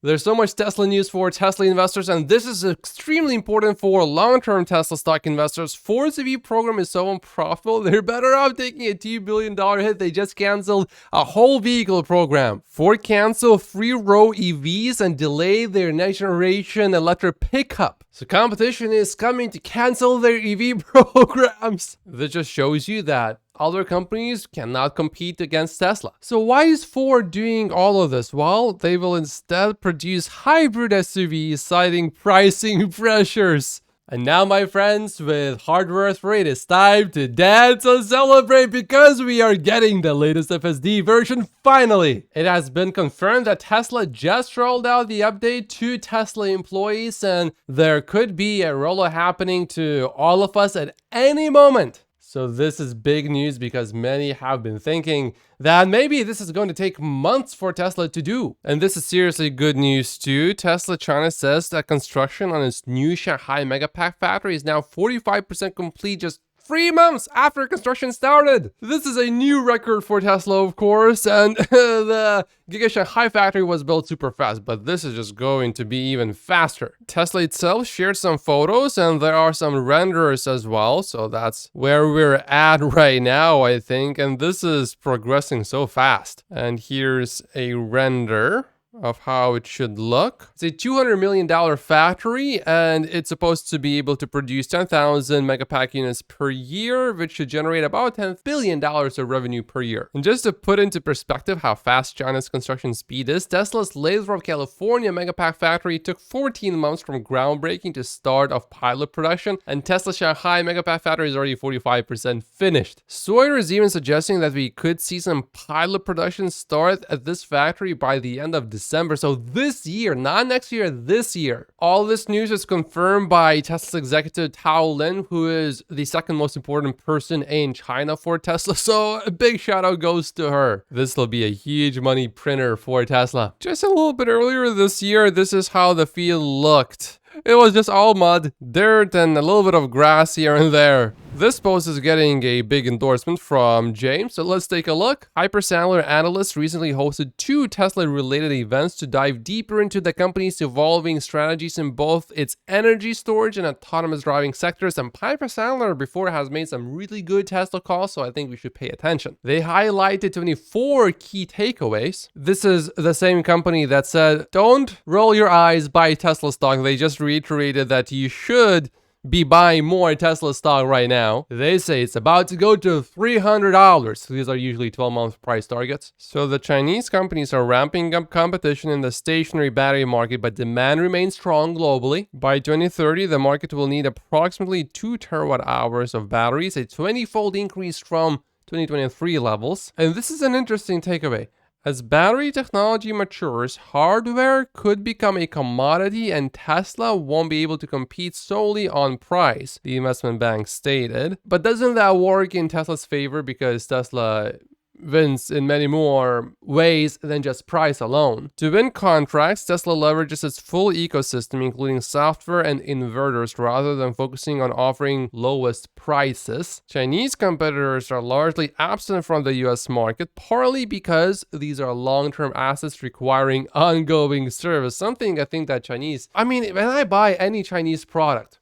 There's so much Tesla news for Tesla investors, and this is extremely important for long-term Tesla stock investors. Ford's EV program is so unprofitable, they're better off taking a $2 billion hit. They just canceled a whole vehicle program. Ford canceled 3-row EVs and delayed their next-generation electric pickup. So competition is coming to cancel their EV programs. This just shows you that other companies cannot compete against Tesla. So why is Ford doing all of this? Well, they will instead produce hybrid SUVs, citing pricing pressures. And now, my friends, with hardware rate, it's time to dance and celebrate because we are getting the latest FSD version finally. It has been confirmed that Tesla just rolled out the update to Tesla employees, and there could be a rollout happening to all of us at any moment. So this is big news because many have been thinking that maybe this is going to take months for Tesla to do. And this is seriously good news too. Tesla China says that construction on its new Shanghai Megapack factory is now 45% complete just 3 months after construction started. This is a new record for Tesla, of course, and the Giga Shanghai factory was built super fast, but this is just going to be even faster. Tesla itself shared some photos, and there are some renders as well, so that's where we're at right now, I think, and this is progressing so fast. And here's a render of how it should look. It's a $200 million factory, and it's supposed to be able to produce 10,000 Megapack units per year, which should generate about $10 billion of revenue per year. And just to put into perspective how fast China's construction speed is, Tesla's Lathrop, California Megapack factory took 14 months from groundbreaking to start of pilot production, and Tesla's Shanghai Megapack factory is already 45% finished. Sawyer is even suggesting that we could see some pilot production start at this factory by the end of December. So this year, not next year, this year. All this news is confirmed by Tesla's executive Tao Lin, who is the second most important person in China for Tesla. So a big shout out goes to her. This will be a huge money printer for Tesla. Just a little bit earlier this year, this is how the field looked. It was just all mud, dirt, and a little bit of grass here and there. This post is getting a big endorsement from James, so let's take a look. Sandler analyst recently hosted 2 Tesla-related events to dive deeper into the company's evolving strategies in both its energy storage and autonomous driving sectors, and Sandler before has made some really good Tesla calls, so I think we should pay attention. They highlighted 24 key takeaways. This is the same company that said, don't roll your eyes, buy Tesla stock. They just reiterated that you should be buying more Tesla stock right now. They say it's about to go to $300. These are usually 12-month price targets. So the Chinese companies are ramping up competition in the stationary battery market, but demand remains strong globally. By 2030, the market will need approximately 2 terawatt hours of batteries, a 20-fold increase from 2023 levels. And this is an interesting takeaway. As battery technology matures, hardware could become a commodity and Tesla won't be able to compete solely on price, the investment bank stated. But doesn't that work in Tesla's favor because Tesla wins in many more ways than just price alone? To win contracts, Tesla leverages its full ecosystem, including software and inverters, rather than focusing on offering lowest prices. Chinese competitors are largely absent from the US market, partly because these are long-term assets requiring ongoing service. Something I think that when I buy any Chinese product,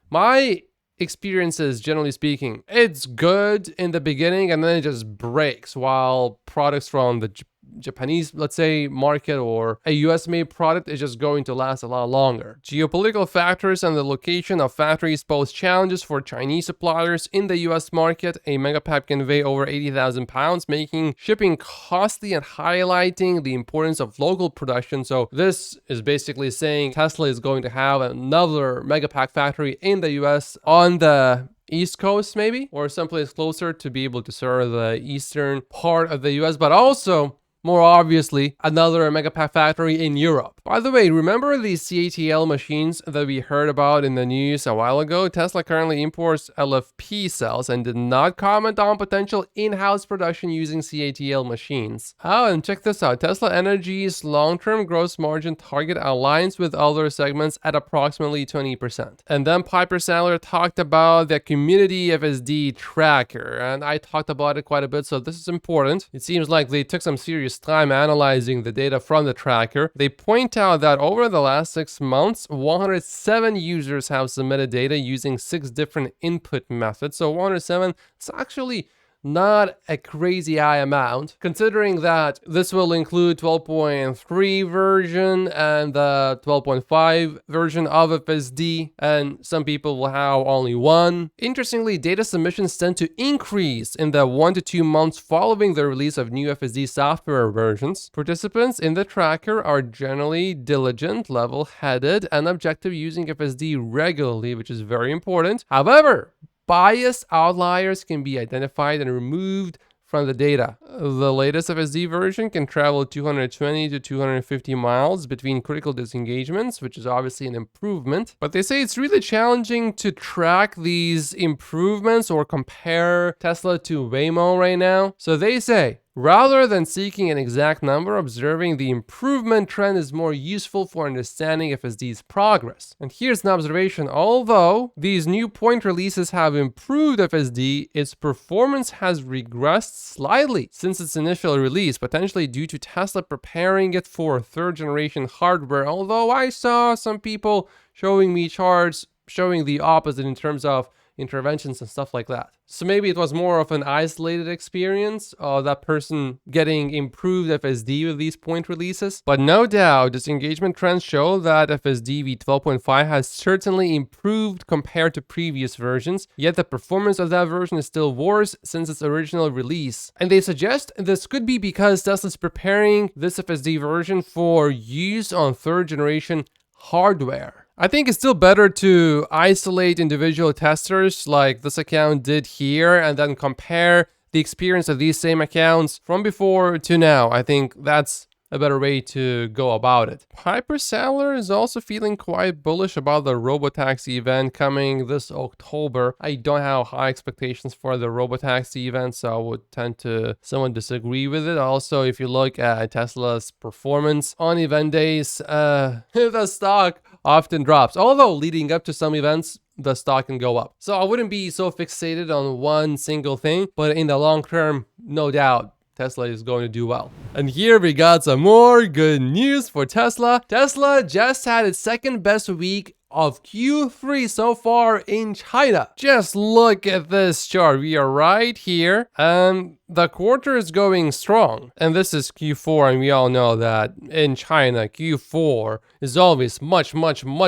my experiences, generally speaking, it's good in the beginning and then it just breaks, while products from the Japanese, let's say, market or a US made product is just going to last a lot longer. Geopolitical factors and the location of factories pose challenges for Chinese suppliers in the US market. A Megapack can weigh over 80,000 pounds, making shipping costly and highlighting the importance of local production. So this is basically saying Tesla is going to have another Megapack factory in the US on the East Coast maybe, or someplace closer to be able to serve the eastern part of the US, but also more obviously, another Megapack factory in Europe. By the way, remember these CATL machines that we heard about in the news a while ago? Tesla currently imports LFP cells and did not comment on potential in-house production using CATL machines. Oh, and check this out. Tesla Energy's long-term gross margin target aligns with other segments at approximately 20%. And then Sandler talked about the community FSD tracker, and I talked about it quite a bit, so this is important. It seems like they took some serious time analyzing the data from the tracker. They point point out that over the last 6 months, 107 users have submitted data using 6 different input methods. So 107, it's actually not a crazy high amount, considering that this will include 12.3 version and the 12.5 version of FSD, and some people will have only one. Interestingly, data submissions tend to increase in the 1 to 2 months following the release of new FSD software versions. Participants in the tracker are generally diligent, level-headed, and objective, using FSD regularly, which is very important. However, biased outliers can be identified and removed from the data. The latest FSD version can travel 220 to 250 miles between critical disengagements, which is obviously an improvement. But they say it's really challenging to track these improvements or compare Tesla to Waymo right now. So they say, rather than seeking an exact number, observing the improvement trend is more useful for understanding FSD's progress. And here's an observation. Although these new point releases have improved FSD, its performance has regressed slightly since its initial release, potentially due to Tesla preparing it for third generation hardware. Although I saw some people showing me charts showing the opposite in terms of interventions and stuff like that. So maybe it was more of an isolated experience, that person getting improved FSD with these point releases. But no doubt, disengagement trends show that FSD v12.5 has certainly improved compared to previous versions, yet the performance of that version is still worse since its original release. And they suggest this could be because Tesla's preparing this FSD version for use on third generation hardware. I think it's still better to isolate individual testers like this account did here and then compare the experience of these same accounts from before to now. I think that's a better way to go about it. Piper Sandler is also feeling quite bullish about the Robotaxi event coming this October. I don't have high expectations for the Robotaxi event, so I would tend to somewhat disagree with it. Also, if you look at Tesla's performance on event days, the stock often drops. Although leading up to some events, the stock can go up. So I wouldn't be so fixated on one single thing, but in the long term, no doubt, Tesla is going to do well. And here we got some more good news for Tesla. Tesla just had its second best week of Q3 so far in China. Just look at this chart. We are right here and the quarter is going strong. And this is Q4, and we all know that in China, Q4 is always much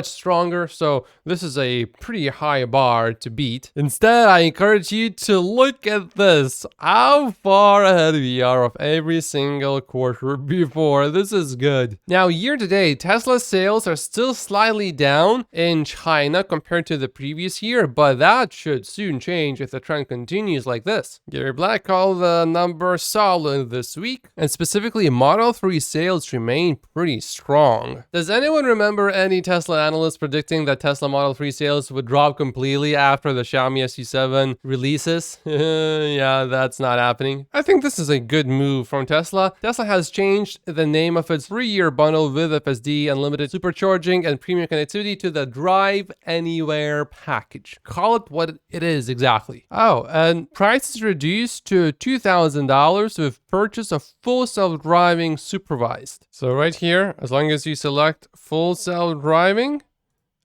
stronger. So this is a pretty high bar to beat. Instead, I encourage you to look at this. How far ahead we are of every single quarter before. This is good. Now, year to date, Tesla sales are still slightly down in China compared to the previous year, but that should soon change if the trend continues like this. Gary Black called the number solid this week, and specifically Model 3 sales remain pretty strong. Does anyone remember any Tesla analysts predicting that Tesla Model 3 sales would drop completely after the Xiaomi SU7 releases? Yeah, that's not happening. I think this is a good move from Tesla. Tesla has changed the name of its 3-year bundle with FSD, unlimited supercharging, and premium connectivity to the Drive Anywhere package. Call it what it is exactly. Oh, and price is reduced to $2,000 with purchase of full self-driving supervised. So right here, as long as you select full self-driving,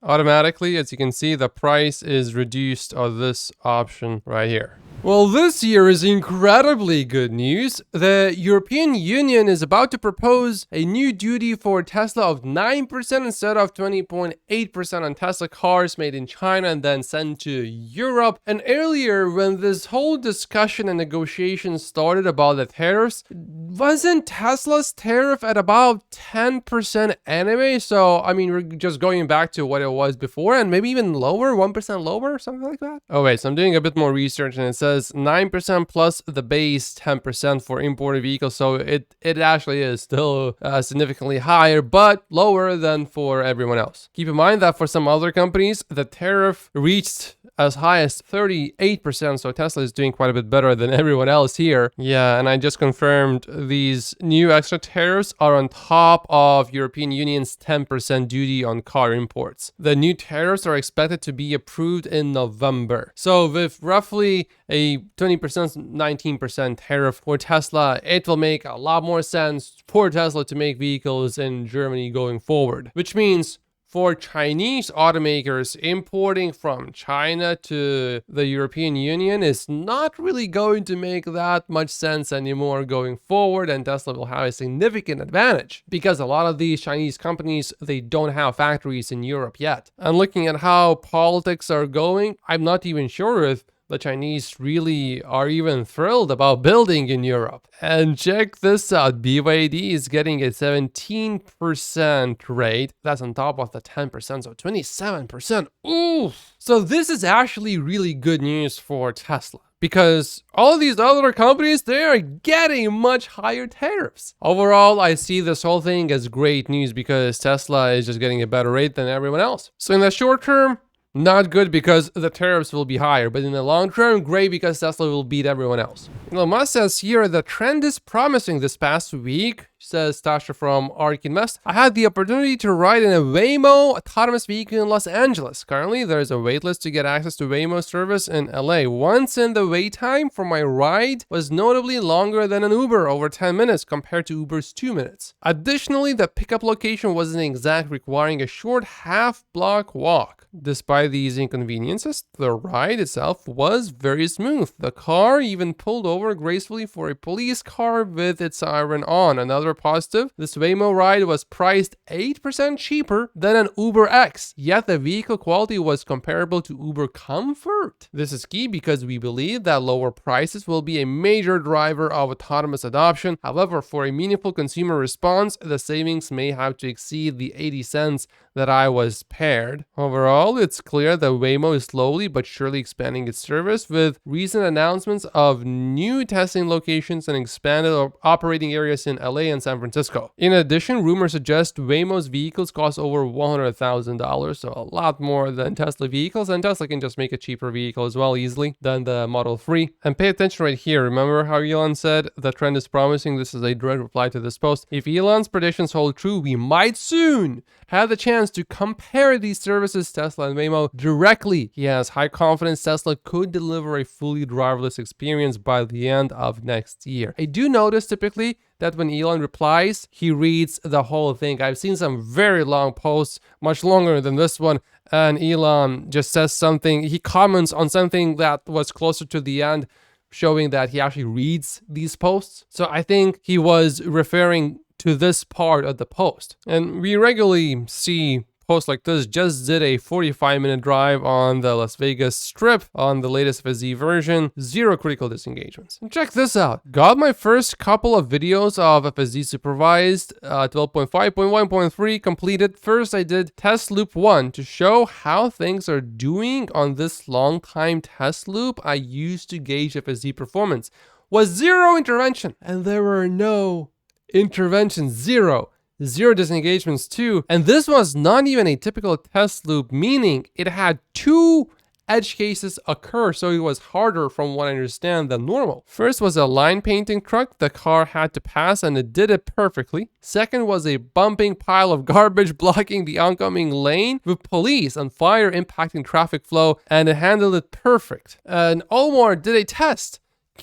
automatically, as you can see, the price is reduced on this option right here. Well, this year is incredibly good news. The European Union is about to propose a new duty for Tesla of 9% instead of 20.8% on Tesla cars made in China and then sent to Europe. And earlier, when this whole discussion and negotiation started about the tariffs, wasn't Tesla's tariff at about 10% anyway? So, I mean, we're just going back to what it was before and maybe even lower, 1% lower, something like that. Oh wait, so I'm doing a bit more research and it says 9% plus the base 10% for imported vehicles. So it actually is still significantly higher, but lower than for everyone else. Keep in mind that for some other companies, the tariff reached as high as 38%. So Tesla is doing quite a bit better than everyone else here. Yeah, and I just confirmed these new extra tariffs are on top of European Union's 10% duty on car imports. The new tariffs are expected to be approved in November. So with roughly a 20%, 19% tariff for Tesla, it will make a lot more sense for Tesla to make vehicles in Germany going forward, which means for Chinese automakers, importing from China to the European Union is not really going to make that much sense anymore going forward, and Tesla will have a significant advantage because a lot of these Chinese companies, they don't have factories in Europe yet. And looking at how politics are going, I'm not even sure if the Chinese really are even thrilled about building in Europe. And check this out, BYD is getting a 17% rate. That's on top of the 10%, so 27%. Ooh! So this is actually really good news for Tesla, because all of these other companies, they are getting much higher tariffs. Overall, I see this whole thing as great news because Tesla is just getting a better rate than everyone else. So in the short term, not good because the tariffs will be higher, but in the long term, great because Tesla will beat everyone else. Elon Musk says here, the trend is promising this past week, says Tasha from ARK Invest. I had the opportunity to ride in a Waymo autonomous vehicle in Los Angeles. Currently, there is a waitlist to get access to Waymo service in LA. Once in, the wait time for my ride was notably longer than an Uber, over 10 minutes compared to Uber's 2 minutes. Additionally, the pickup location wasn't exact, requiring a short half-block walk. Despite these inconveniences, the ride itself was very smooth. The car even pulled over gracefully for a police car with its siren on. Another positive, this Waymo ride was priced 8% cheaper than an Uber X, yet the vehicle quality was comparable to Uber comfort. This is key because we believe that lower prices will be a major driver of autonomous adoption. However, for a meaningful consumer response, the savings may have to exceed the 80 cents that I was paired. Overall, it's clear that Waymo is slowly but surely expanding its service, with recent announcements of new testing locations and expanded operating areas in LA and San Francisco. In addition, rumors suggest Waymo's vehicles cost over $100,000, so a lot more than Tesla vehicles, and Tesla can just make a cheaper vehicle as well easily than the Model 3. And pay attention right here. Remember how Elon said the trend is promising? This is a direct reply to this post. If Elon's predictions hold true, we might soon have the chance to compare these services, Tesla and Waymo, directly. He has high confidence Tesla could deliver a fully driverless experience by the end of next year. I do notice typically that when Elon replies, he reads the whole thing. I've seen some very long posts, much longer than this one, and Elon just says something, he comments on something that was closer to the end, showing that he actually reads these posts. So I think he was referring to this part of the post. And we regularly see posts like this. Just did a 45-minute drive on the Las Vegas Strip on the latest FSD version, 0 critical disengagements. And check this out. Got my first couple of videos of FSD supervised 12.5.1.3 completed. First, I did test loop 1 to show how things are doing on this long time test loop I used to gauge FSD performance. Was 0 intervention, and there were no interventions, 0 disengagements too. And this was not even a typical test loop, meaning it had 2 edge cases occur, so it was harder from what I understand than normal. First was a line painting truck the car had to pass, and it did it perfectly. Second was a bumping pile of garbage blocking the oncoming lane with police and fire impacting traffic flow, and it handled it perfect. And Olmar did a test.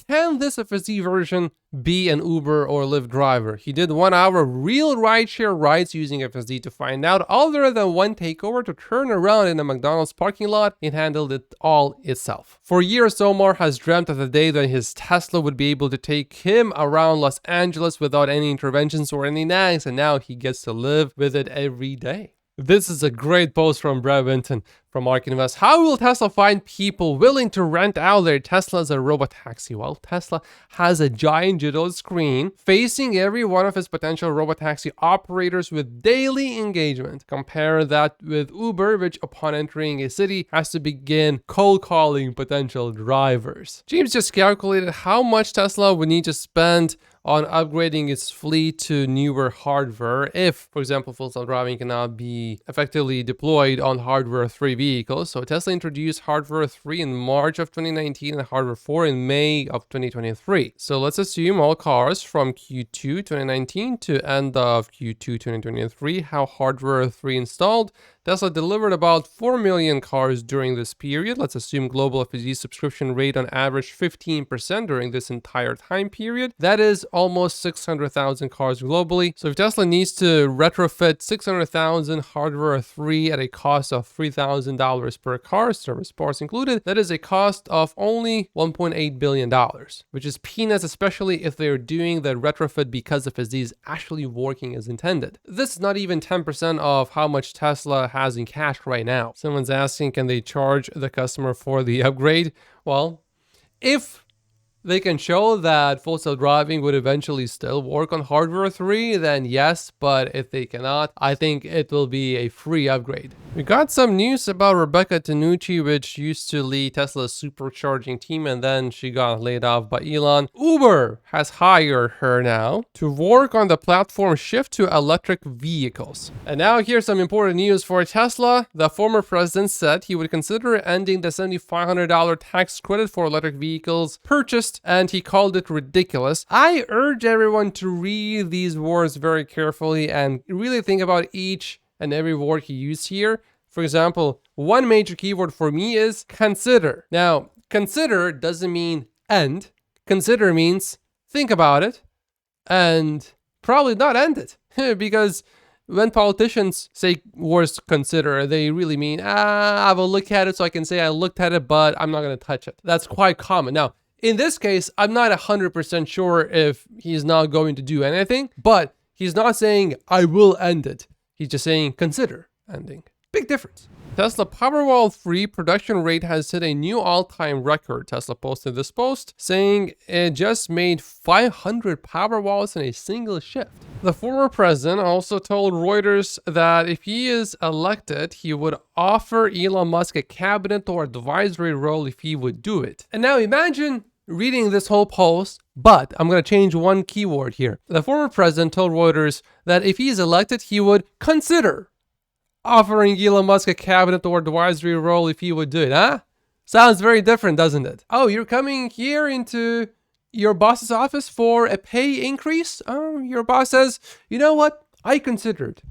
Can this FSD version be an Uber or Lyft driver? He did 1 hour real rideshare rides using FSD to find out, other than one takeover to turn around in a McDonald's parking lot, it handled it all itself. For years, Omar has dreamt of the day that his Tesla would be able to take him around Los Angeles without any interventions or any nags, and now he gets to live with it every day. This is a great post from Brad Vinton from ARK Invest. How will Tesla find people willing to rent out their Tesla as a Robotaxi? Well, Tesla has a giant digital screen facing every one of its potential Robotaxi operators with daily engagement. Compare that with Uber, which upon entering a city has to begin cold calling potential drivers. James just calculated how much Tesla would need to spend on upgrading its fleet to newer hardware if, for example, full self-driving cannot be effectively deployed on hardware 3 vehicles. So Tesla introduced hardware 3 in March of 2019 and hardware 4 in May of 2023. So let's assume all cars from Q2 2019 to end of Q2 2023 have hardware 3 installed. Tesla delivered about 4 million cars during this period. Let's assume global FSD subscription rate on average 15% during this entire time period. That is almost 600,000 cars globally. So if Tesla needs to retrofit 600,000 hardware 3 at a cost of $3,000 per car, service parts included, that is a cost of only $1.8 billion, which is peanuts, especially if they're doing the retrofit because FSD is actually working as intended. This is not even 10% of how much Tesla has in cash right now. Someone's asking, can they charge the customer for the upgrade? Well, if they can show that full self-driving would eventually still work on hardware 3, then yes, but if they cannot, I think it will be a free upgrade. We got some news about Rebecca Tanucci, which used to lead Tesla's supercharging team, and then she got laid off by Elon. Uber has hired her now to work on the platform shift to electric vehicles. And now here's some important news for Tesla. The former president said he would consider ending the $7,500 tax credit for electric vehicles purchased, and he called it ridiculous. I urge everyone to read these words very carefully and really think about each and every word he used here. For example, one major keyword for me is consider. Now, consider doesn't mean end. Consider means think about it and probably not end it. Because when politicians say words consider, they really mean, I will look at it so I can say I looked at it, but I'm not going to touch it. That's quite common. Now, in this case, I'm not 100% sure if he's not going to do anything, but he's not saying I will end it. He's just saying consider ending. Big difference. Tesla Powerwall 3 production rate has hit a new all-time record. Tesla posted this post saying it just made 500 Powerwalls in a single shift. The former president also told Reuters that if he is elected, he would offer Elon Musk a cabinet or advisory role if he would do it. And now imagine reading this whole post, but I'm going to change one keyword here. The former president told Reuters that if he is elected, he would consider offering Elon Musk a cabinet or advisory role if he would do it, huh? Sounds very different, doesn't it? Oh, you're coming here into your boss's office for a pay increase? Oh, your boss says, you know what? I considered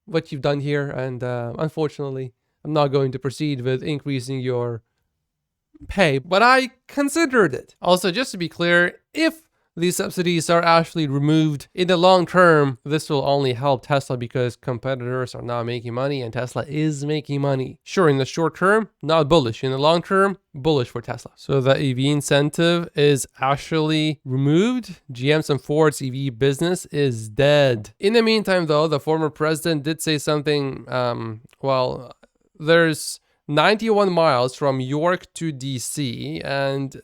what you've done here, and unfortunately, I'm not going to proceed with increasing your pay, but I considered it. Also, just to be clear, if these subsidies are actually removed in the long term, this will only help Tesla because competitors are not making money and Tesla is making money. Sure, in the short term, not bullish. In the long term, bullish for Tesla. So the EV incentive is actually removed. GM's and Ford's EV business is dead. In the meantime, though, the former president did say something, there's 91 miles from York to DC, and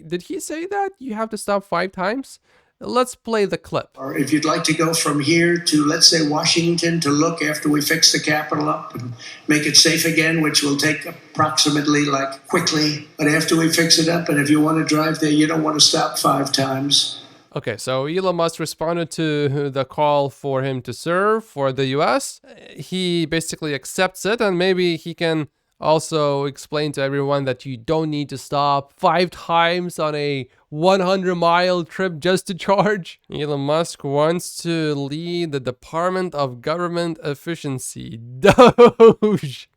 did he say that you have to stop 5 times? Let's play the clip. Or if you'd like to go from here to, let's say, Washington to look after we fix the Capitol up and make it safe again, which will take approximately quickly. But after we fix it up, and if you want to drive there, you don't want to stop 5 times. Okay, so Elon Musk responded to the call for him to serve for the US. He basically accepts it, and maybe he can also explain to everyone that you don't need to stop 5 times on a 100-mile trip just to charge. Elon Musk wants to lead the Department of Government Efficiency. Doge.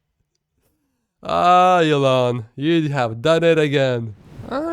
Elon, you have done it again.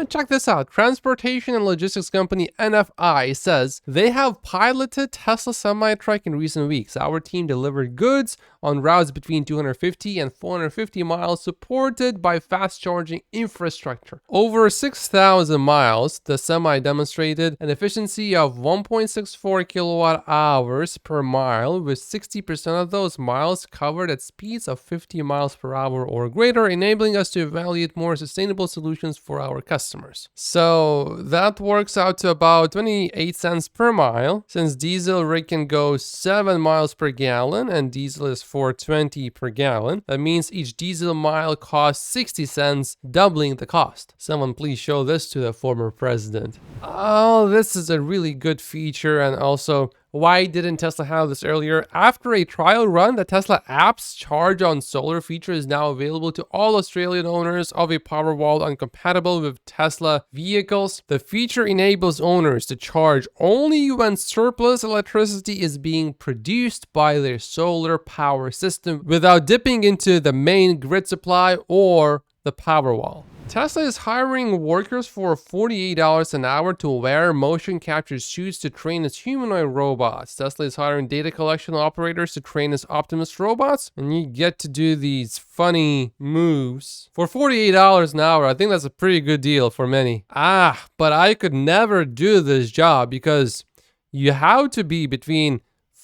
Check this out. Transportation and logistics company NFI says they have piloted Tesla semi-truck in recent weeks. Our team delivered goods on routes between 250 and 450 miles supported by fast charging infrastructure. Over 6,000 miles, the semi demonstrated an efficiency of 1.64 kilowatt hours per mile, with 60% of those miles covered at speeds of 50 miles per hour or greater, enabling us to evaluate more sustainable solutions for our customers. So that works out to about 28 cents per mile. Since diesel rate can go 7 miles per gallon and diesel is $4.20 per gallon, that means each diesel mile costs 60 cents, doubling the cost. Someone please show this to the former president. Oh, this is a really good feature, and also Why didn't Tesla have this earlier? After a trial run, the Tesla app's charge on solar feature is now available to all Australian owners of a Powerwall incompatible with Tesla vehicles. The feature enables owners to charge only when surplus electricity is being produced by their solar power system without dipping into the main grid supply or the Powerwall. Tesla is hiring workers for $48 an hour to wear motion capture suits to train its humanoid robots. Tesla is hiring data collection operators to train its Optimus robots, and you get to do these funny moves for $48 an hour. I think that's a pretty good deal for many. But I could never do this job because you have to be between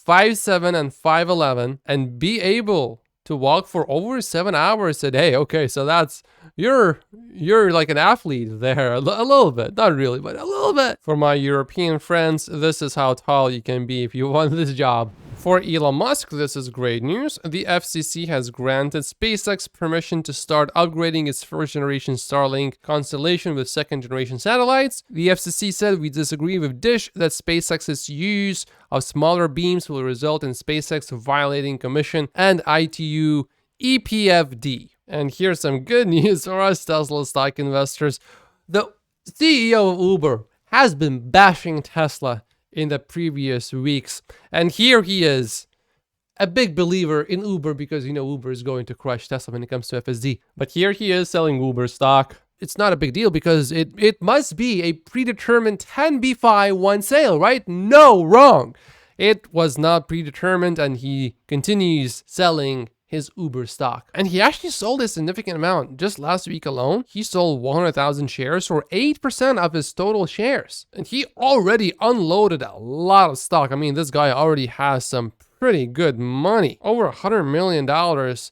5'7" and 5'11" and be able to walk for over 7 hours a day. Okay, so that's you're like an athlete there, a little bit, not really, but a little bit. For my European friends, this is how tall you can be if you want this job. For Elon Musk, this is great news. The FCC has granted SpaceX permission to start upgrading its first-generation Starlink constellation with second-generation satellites. The FCC said we disagree with Dish that SpaceX's use of smaller beams will result in SpaceX violating Commission and ITU EPFD. And here's some good news for us Tesla stock investors. The CEO of Uber has been bashing Tesla in the previous weeks. And here he is, a big believer in Uber because, Uber is going to crush Tesla when it comes to FSD. But here he is selling Uber stock. It's not a big deal because it must be a predetermined 10b5-1 sale, right? No, wrong. It was not predetermined, and he continues selling his Uber stock. And he actually sold a significant amount. Just last week alone, he sold 100,000 shares, or 8% of his total shares. And he already unloaded a lot of stock. I mean, this guy already has some pretty good money. Over $100 million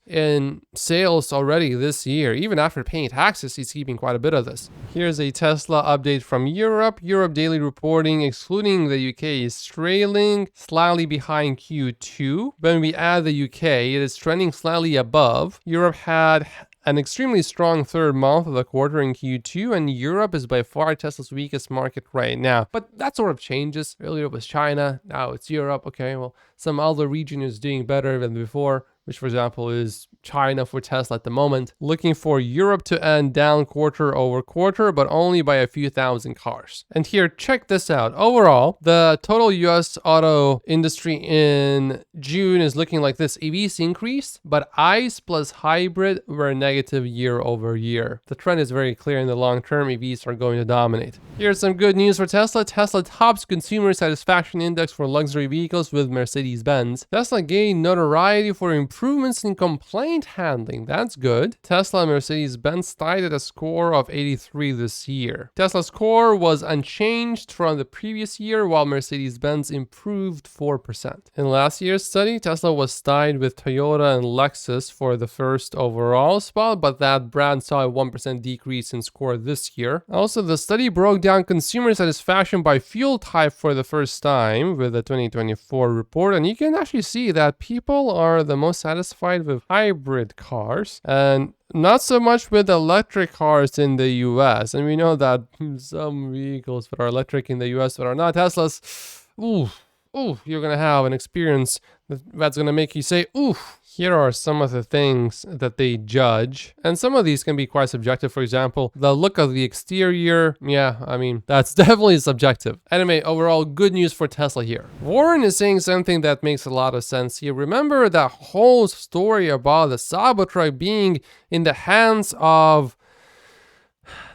in sales already this year. Even after paying taxes, he's keeping quite a bit of this. Here's a Tesla update from Europe. Europe daily reporting, excluding the UK, is trailing slightly behind Q2. When we add the UK, it is trending slightly above. Europe had an extremely strong third month of the quarter in Q2, and Europe is by far Tesla's weakest market right now. But that sort of changes. Earlier it was China, now it's Europe. Okay, well, some other region is doing better than before, which for example is China for Tesla at the moment. Looking for Europe to end down quarter over quarter, but only by a few thousand cars. And here, check this out. Overall, the total US auto industry in June is looking like this. EVs increased, but ICE plus hybrid were negative year over year. The trend is very clear in the long term. EVs are going to dominate. Here's some good news for Tesla. Tesla tops consumer satisfaction index for luxury vehicles with Mercedes-Benz. Tesla gained notoriety for improvements in complaint handling. That's good. Tesla and Mercedes-Benz tied at a score of 83 this year. Tesla's score was unchanged from the previous year, while Mercedes-Benz improved 4%. In last year's study, Tesla was tied with Toyota and Lexus for the first overall spot, but that brand saw a 1% decrease in score this year. Also, the study broke down consumer satisfaction by fuel type for the first time with the 2024 report, and you can actually see that people are the most satisfied with hybrid cars and not so much with electric cars in the US. And we know that some vehicles that are electric in the US that are not Teslas, you're gonna have an experience that's gonna make you say, ooh. Here are some of the things that they judge, and some of these can be quite subjective. For example, the look of the exterior. Yeah, I mean, that's definitely subjective. Anyway, overall, good news for Tesla here. Warren is saying something that makes a lot of sense here. Remember that whole story about the Cybertruck being in the hands of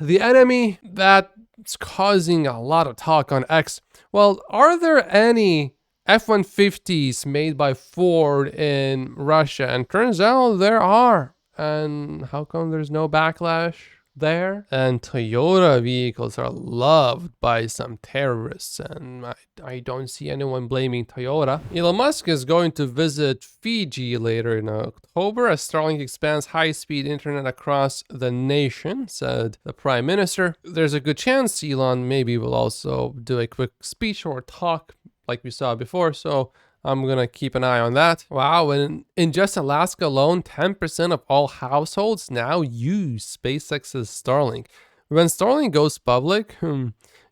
the enemy that's causing a lot of talk on X? Well, are there any F-150s made by Ford in Russia? And turns out there are. And how come there's no backlash there? And Toyota vehicles are loved by some terrorists, and I don't see anyone blaming Toyota. Elon Musk is going to visit Fiji later in October as Starlink expands high-speed internet across the nation, said the Prime Minister. There's a good chance Elon maybe will also do a quick speech or talk like we saw before, so I'm gonna keep an eye on that. Wow, and in just Alaska alone, 10% of all households now use SpaceX's Starlink. When Starlink goes public,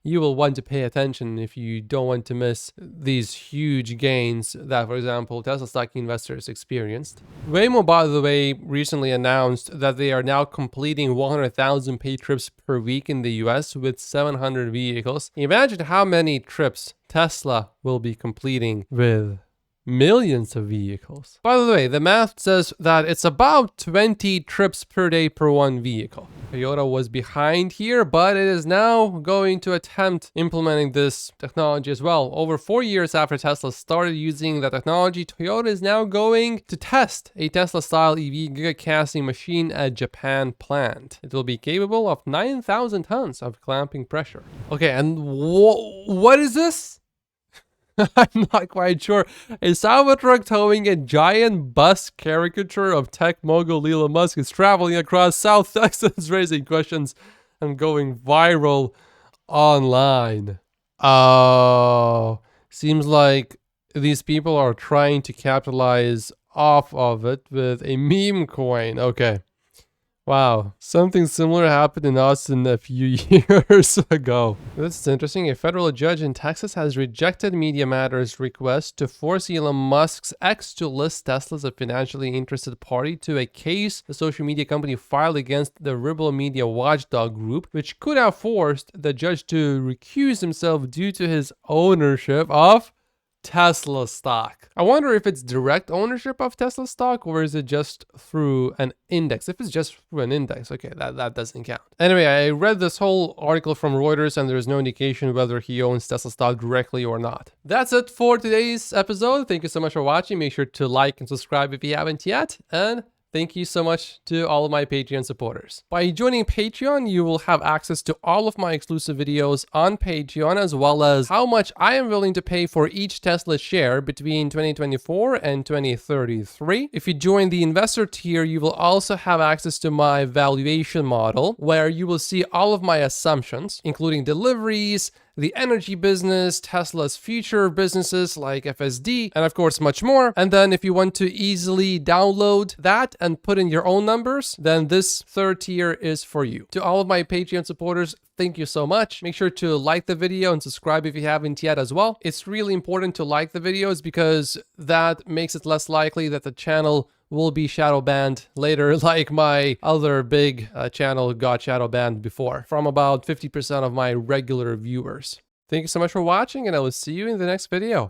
you will want to pay attention if you don't want to miss these huge gains that, for example, Tesla stock investors experienced. Waymo, by the way, recently announced that they are now completing 100,000 paid trips per week in the US with 700 vehicles. Imagine how many trips Tesla will be completing with millions of vehicles. By the way, the math says that it's about 20 trips per day per one vehicle. Toyota was behind here, but it is now going to attempt implementing this technology as well. Over 4 years after Tesla started using the technology, Toyota is now going to test a Tesla-style EV gigacasting machine at Japan plant. It will be capable of 9,000 tons of clamping pressure. Okay, and what is this? I'm not quite sure. A Cybertruck towing a giant bus caricature of tech mogul Elon Musk is traveling across South Texas, raising questions and going viral online. Oh, seems like these people are trying to capitalize off of it with a meme coin. Okay. Wow, something similar happened in Austin a few years ago. This is interesting. A federal judge in Texas has rejected Media Matters' request to force Elon Musk's ex to list Tesla as a financially interested party to a case the social media company filed against the Rebel Media watchdog group, which could have forced the judge to recuse himself due to his ownership of Tesla stock. I wonder if it's direct ownership of Tesla stock or is it just through an index? If it's just through an index, okay, that doesn't count. Anyway, I read this whole article from Reuters and there's no indication whether he owns Tesla stock directly or not. That's it for today's episode. Thank you so much for watching. Make sure to like and subscribe if you haven't yet. And thank you so much to all of my Patreon supporters. By joining Patreon, you will have access to all of my exclusive videos on Patreon, as well as how much I am willing to pay for each Tesla share between 2024 and 2033. If you join the investor tier, you will also have access to my valuation model, where you will see all of my assumptions, including deliveries, the energy business, Tesla's future businesses like FSD, and of course much more. And then if you want to easily download that and put in your own numbers, then this third tier is for you. To all of my Patreon supporters, thank you so much. Make sure to like the video and subscribe if you haven't yet as well. It's really important to like the videos because that makes it less likely that the channel will be shadow banned later, like my other big channel got shadow banned before from about 50% of my regular viewers. Thank you so much for watching, and I will see you in the next video.